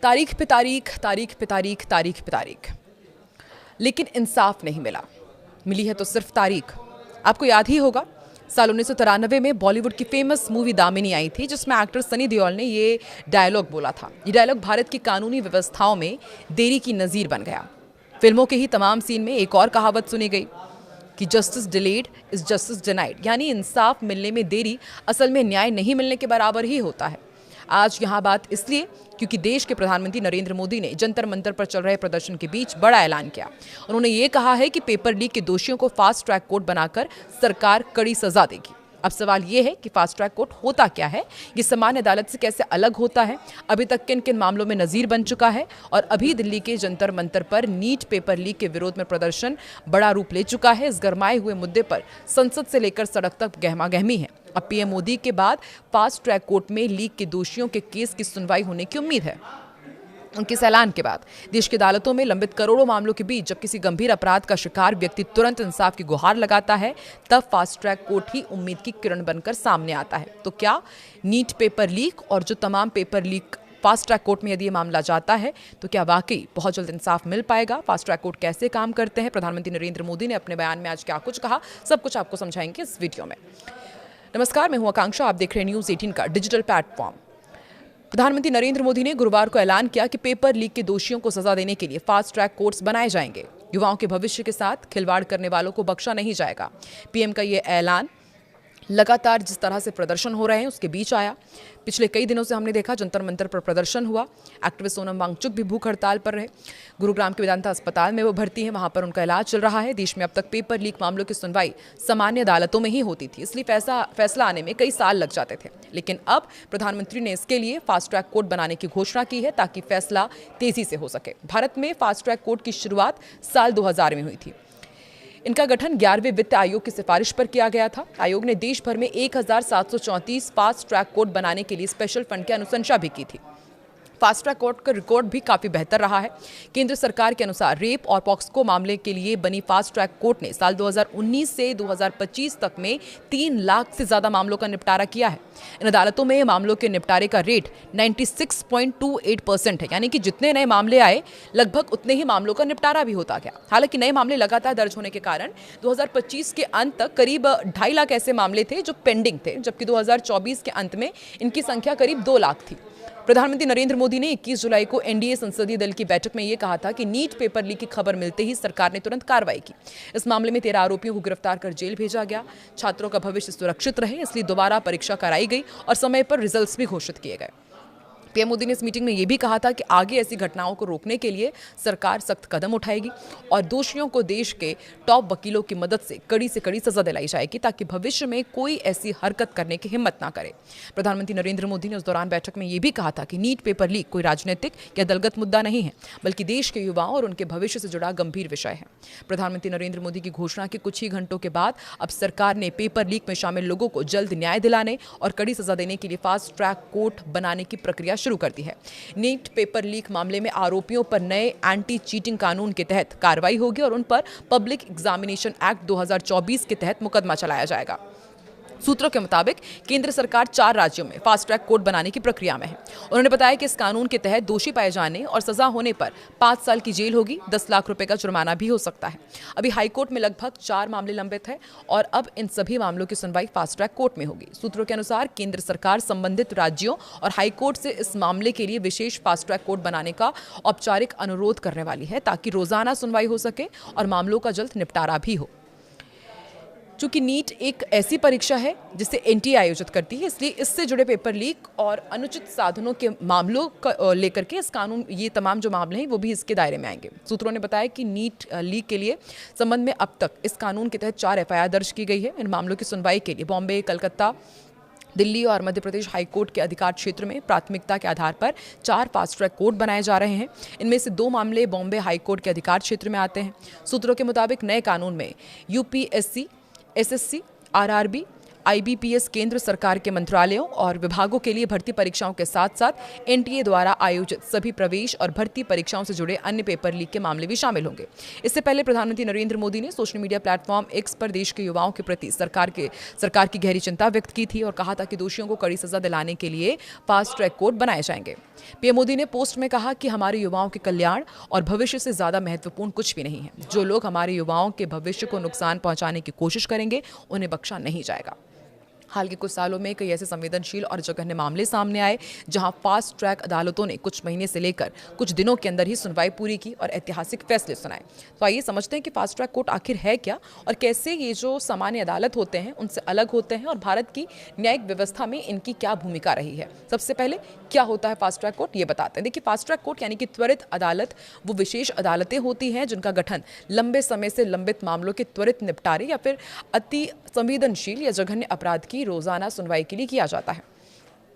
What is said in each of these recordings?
तारीख पे तारीख, तारीख पे तारीख, तारीख पे तारीख, लेकिन इंसाफ नहीं मिला। मिली है तो सिर्फ तारीख। आपको याद ही होगा, साल 1993 में बॉलीवुड की फेमस मूवी दामिनी आई थी, जिसमें एक्टर सनी देओल ने ये डायलॉग बोला था। ये डायलॉग भारत की कानूनी व्यवस्थाओं में देरी की नज़ीर बन गया। फिल्मों के ही तमाम सीन में एक और कहावत सुनी गई कि justice delayed is justice denied, यानी इंसाफ मिलने में देरी असल में न्याय नहीं मिलने के बराबर ही होता है। आज यहाँ बात इसलिए क्योंकि देश के प्रधानमंत्री नरेंद्र मोदी ने जंतर मंतर पर चल रहे प्रदर्शन के बीच बड़ा ऐलान किया। उन्होंने ये कहा है कि पेपर लीक के दोषियों को फास्ट ट्रैक कोर्ट बनाकर सरकार कड़ी सजा देगी। अब सवाल ये है कि फास्ट ट्रैक कोर्ट होता क्या है, ये सामान्य अदालत से कैसे अलग होता है, अभी तक किन किन मामलों में नज़ीर बन चुका है, और अभी दिल्ली के जंतर मंतर पर नीट पेपर लीक के विरोध में प्रदर्शन बड़ा रूप ले चुका है। इस गरमाए हुए मुद्दे पर संसद से लेकर सड़क तक गहमा गहमी है। अब पीएम मोदी के बाद फास्ट ट्रैक कोर्ट में लीक के दोषियों के केस की सुनवाई होने की उम्मीद है। उनके इस ऐलान के बाद देश की अदालतों में लंबित करोड़ों मामलों के बीच जब किसी गंभीर अपराध का शिकार व्यक्ति तुरंत इंसाफ की गुहार लगाता है, तब फास्ट ट्रैक कोर्ट ही उम्मीद की किरण बनकर सामने आता है। तो क्या नीट पेपर लीक और जो तमाम paper leak fast track court में यदि ये मामला जाता है तो क्या वाकई बहुत जल्द इंसाफ मिल पाएगा? फास्ट ट्रैक कोर्ट कैसे काम करते हैं, प्रधानमंत्री नरेंद्र मोदी ने अपने बयान में आज क्या कुछ कहा, सब कुछ आपको समझाएंगे इस वीडियो में। नमस्कार, मैं हूं आकांक्षा, आप देख रहे हैं न्यूज़ 18 का डिजिटल प्लेटफॉर्म। प्रधानमंत्री नरेंद्र मोदी ने गुरुवार को ऐलान किया कि पेपर लीक के दोषियों को सजा देने के लिए फास्ट ट्रैक कोर्ट्स बनाए जाएंगे। युवाओं के भविष्य के साथ खिलवाड़ करने वालों को बख्शा नहीं जाएगा। पीएम का ये ऐलान लगातार जिस तरह से प्रदर्शन हो रहे हैं उसके बीच आया। पिछले कई दिनों से हमने देखा जंतर मंतर पर प्रदर्शन हुआ। एक्टिविस्ट सोनम वांगचुक भी भूख हड़ताल पर रहे। गुरुग्राम के वेदांता अस्पताल में वो भर्ती है, वहां पर उनका इलाज चल रहा है। देश में अब तक पेपर लीक मामलों की सुनवाई सामान्य अदालतों में ही होती थी, इसलिए फैसला आने में कई साल लग जाते थे। लेकिन अब प्रधानमंत्री ने इसके लिए फास्ट ट्रैक कोर्ट बनाने की घोषणा की है ताकि फैसला तेजी से हो सके। भारत में फास्ट ट्रैक कोर्ट की शुरुआत साल 2000 में हुई थी। इनका गठन 11वें वित्त आयोग की सिफारिश पर किया गया था। आयोग ने देश भर में 1734 फास्ट ट्रैक कोर्ट बनाने के लिए स्पेशल फंड की अनुशंसा भी की थी। फास्ट ट्रैक कोर्ट का रिकॉर्ड भी काफी बेहतर रहा है। केंद्र सरकार के अनुसार रेप और पॉक्सको मामले के लिए बनी फास्ट ट्रैक कोर्ट ने साल 2019 से 2025 तक में 3 लाख से ज्यादा मामलों का निपटारा किया है। इन अदालतों में मामलों के निपटारे का रेट 96.28% है, यानी कि जितने नए मामले आए लगभग उतने ही मामलों का निपटारा भी होता गया। हालांकि नए मामले लगातार दर्ज होने के कारण 2025 के अंत तक करीब 2.5 लाख ऐसे मामले थे जो पेंडिंग थे, जबकि 2024 के अंत में इनकी संख्या करीब 2 लाख थी। प्रधानमंत्री नरेंद्र मोदी ने 21 जुलाई को एनडीए संसदीय दल की बैठक में यह कहा था कि नीट पेपर लीक की खबर मिलते ही सरकार ने तुरंत कार्रवाई की। इस मामले में 13 आरोपियों को गिरफ्तार कर जेल भेजा गया। छात्रों का भविष्य सुरक्षित रहे इसलिए दोबारा परीक्षा कराई गई और समय पर रिजल्ट्स भी घोषित किए गए। पीएम मोदी ने इस मीटिंग में यह भी कहा था कि आगे ऐसी घटनाओं को रोकने के लिए सरकार सख्त कदम उठाएगी और दोषियों को देश के टॉप वकीलों की मदद से कड़ी सजा दिलाई जाएगी ताकि भविष्य में कोई ऐसी हरकत करने की हिम्मत ना करे। प्रधानमंत्री नरेंद्र मोदी ने उस दौरान बैठक में यह भी कहा था कि नीट पेपर लीक कोई राजनीतिक या दलगत मुद्दा नहीं है, बल्कि देश के युवाओं और उनके भविष्य से जुड़ा गंभीर विषय है। प्रधानमंत्री नरेंद्र मोदी की घोषणा के कुछ ही घंटों के बाद अब सरकार ने पेपर लीक में शामिल लोगों को जल्द न्याय दिलाने और कड़ी सजा देने के लिए फास्ट ट्रैक कोर्ट बनाने की प्रक्रिया शुरू कर दी है। नीट पेपर लीक मामले में आरोपियों पर नए एंटी चीटिंग कानून के तहत कार्रवाई होगी और उन पर पब्लिक एग्जामिनेशन एक्ट 2024 के तहत मुकदमा चलाया जाएगा। सूत्रों के मुताबिक केंद्र सरकार 4 राज्यों में फास्ट ट्रैक कोर्ट बनाने की प्रक्रिया में है। उन्होंने बताया कि इस कानून के तहत दोषी पाए जाने और सजा होने पर 5 साल की जेल होगी, 10 लाख रुपए का जुर्माना भी हो सकता है। अभी हाईकोर्ट में लगभग 4 मामले लंबित हैं और अब इन सभी मामलों की सुनवाई फास्ट ट्रैक कोर्ट में होगी। सूत्रों के अनुसार केंद्र सरकार संबंधित राज्यों और हाईकोर्ट से इस मामले के लिए विशेष फास्ट ट्रैक कोर्ट बनाने का औपचारिक अनुरोध करने वाली है ताकि रोजाना सुनवाई हो सके और मामलों का जल्द निपटारा भी हो। चूंकि नीट एक ऐसी परीक्षा है जिसे एनटीए आयोजित करती है, इसलिए इससे जुड़े पेपर लीक और अनुचित साधनों के मामलों का लेकर के इस कानून ये तमाम जो मामले हैं वो भी इसके दायरे में आएंगे। सूत्रों ने बताया कि नीट लीक के लिए संबंध में अब तक इस कानून के तहत 4 एफआईआर दर्ज की गई है। इन मामलों की सुनवाई के लिए बॉम्बे, कलकत्ता, दिल्ली और मध्य प्रदेश हाईकोर्ट के अधिकार क्षेत्र में प्राथमिकता के आधार पर 4 फास्ट ट्रैक कोर्ट बनाए जा रहे हैं। इनमें से 2 मामले बॉम्बे हाईकोर्ट के अधिकार क्षेत्र में आते हैं। सूत्रों के मुताबिक नए कानून में यूपीएससी, एसएससी, आरआरबी, आईबीपीएस केंद्र सरकार के मंत्रालयों और विभागों के लिए भर्ती परीक्षाओं के साथ साथ एनटीए द्वारा आयोजित सभी प्रवेश और भर्ती परीक्षाओं से जुड़े अन्य पेपर लीक के मामले भी शामिल होंगे। इससे पहले प्रधानमंत्री नरेंद्र मोदी ने सोशल मीडिया प्लेटफॉर्म एक्स पर देश के युवाओं के प्रति सरकार की गहरी चिंता व्यक्त की थी और कहा था कि दोषियों को कड़ी सजा दिलाने के लिए फास्ट ट्रैक कोर्ट बनाए जाएंगे। पीएम मोदी ने पोस्ट में कहा कि हमारे युवाओं के कल्याण और भविष्य से ज्यादा महत्वपूर्ण कुछ भी नहीं है। जो लोग हमारे युवाओं के भविष्य को नुकसान पहुंचाने की कोशिश करेंगे उन्हें बख्शा नहीं जाएगा। हाल के कुछ सालों में कई ऐसे संवेदनशील और जघन्य मामले सामने आए जहां फास्ट ट्रैक अदालतों ने कुछ महीने से लेकर कुछ दिनों के अंदर ही सुनवाई पूरी की और ऐतिहासिक फैसले सुनाए। तो आइए समझते हैं कि फास्ट ट्रैक कोर्ट आखिर है क्या और कैसे ये जो सामान्य अदालत होते हैं उनसे अलग होते हैं और भारत की न्यायिक व्यवस्था में इनकी क्या भूमिका रही है। सबसे पहले क्या होता है फास्ट ट्रैक कोर्ट, ये बताते हैं। देखिए, फास्ट ट्रैक कोर्ट यानी कि त्वरित अदालत वो विशेष अदालतें होती हैं जिनका गठन लंबे समय से लंबित मामलों के त्वरित निपटारे या फिर अति संवेदनशील या जघन्य अपराध की रोजाना सुनवाई के लिए किया जाता है।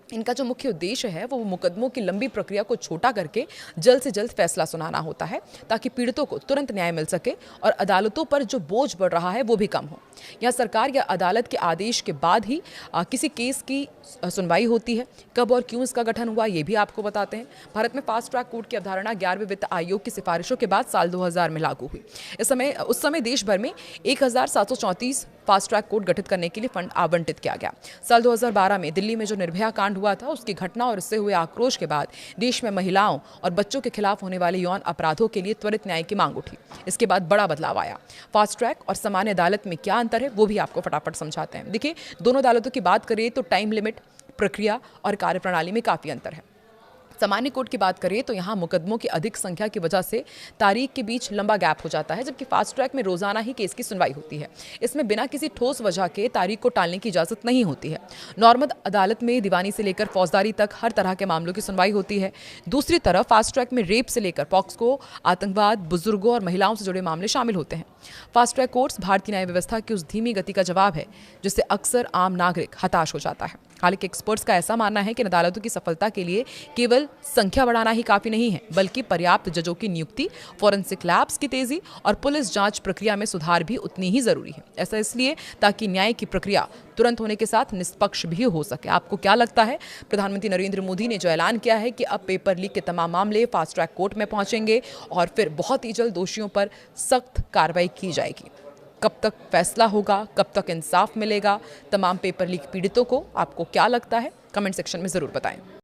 इनका जो मुख्य उद्देश्य है वो मुकदमों की लंबी प्रक्रिया को छोटा करके जल्द से जल्द फैसला सुनाना होता है ताकि पीड़ितों को तुरंत न्याय मिल सके और अदालतों पर जो बोझ बढ़ रहा है वो भी कम हो। यहाँ सरकार या अदालत के आदेश के बाद ही किसी केस की सुनवाई होती है। कब और क्यों इसका गठन हुआ ये भी आपको बताते हैं। भारत में फास्ट ट्रैक कोर्ट की अवधारणा 11वें वित्त आयोग की सिफारिशों के बाद साल 2000 में लागू हुई। उस समय देश भर में 1734 फास्ट ट्रैक कोर्ट गठित करने के लिए फंड आवंटित किया गया। साल 2012 में दिल्ली में जो निर्भया कांड हुआ था उसकी घटना और इससे हुए आक्रोश के बाद देश में महिलाओं और बच्चों के खिलाफ होने वाले यौन अपराधों के लिए त्वरित न्याय की मांग उठी। इसके बाद बड़ा बदलाव आया। फास्ट ट्रैक और सामान्य अदालत में क्या अंतर है वो भी आपको फटाफट समझाते हैं। देखिए, दोनों अदालतों की बात करें तो टाइम लिमिट, प्रक्रिया और कार्यप्रणाली में काफी अंतर है। सामान्य कोर्ट की बात करें तो यहाँ मुकदमों की अधिक संख्या की वजह से तारीख के बीच लंबा गैप हो जाता है, जबकि फास्ट ट्रैक में रोजाना ही केस की सुनवाई होती है। इसमें बिना किसी ठोस वजह के तारीख को टालने की इजाजत नहीं होती है। नॉर्मल अदालत में दीवानी से लेकर फौजदारी तक हर तरह के मामलों की सुनवाई होती है। दूसरी तरफ फास्ट ट्रैक में रेप से लेकर पॉक्सो, आतंकवाद, बुजुर्गों और महिलाओं से जुड़े मामले शामिल होते हैं। फास्ट ट्रैक कोर्ट्स भारतीय न्याय व्यवस्था की उस धीमी गति का जवाब है जिससे अक्सर आम नागरिक हताश हो जाता है। हालांकि एक्सपर्ट्स का ऐसा मानना है कि अदालतों की सफलता के लिए केवल संख्या बढ़ाना ही काफी नहीं है, बल्कि पर्याप्त जजों की नियुक्ति, फॉरेंसिक लैब्स की तेजी और पुलिस जांच प्रक्रिया में सुधार भी उतनी ही जरूरी है। ऐसा इसलिए ताकि न्याय की प्रक्रिया तुरंत होने के साथ निष्पक्ष भी हो सके। आपको क्या लगता है? प्रधानमंत्री नरेंद्र मोदी ने जो ऐलान किया है कि अब पेपर लीक के तमाम मामले फास्ट ट्रैक कोर्ट में पहुंचेंगे और फिर बहुत ही जल्द दोषियों पर सख्त कार्रवाई की जाएगी। कब तक फैसला होगा, कब तक इंसाफ मिलेगा तमाम पेपर लीक पीड़ितों को, आपको क्या लगता है? कमेंट सेक्शन में जरूर बताएं।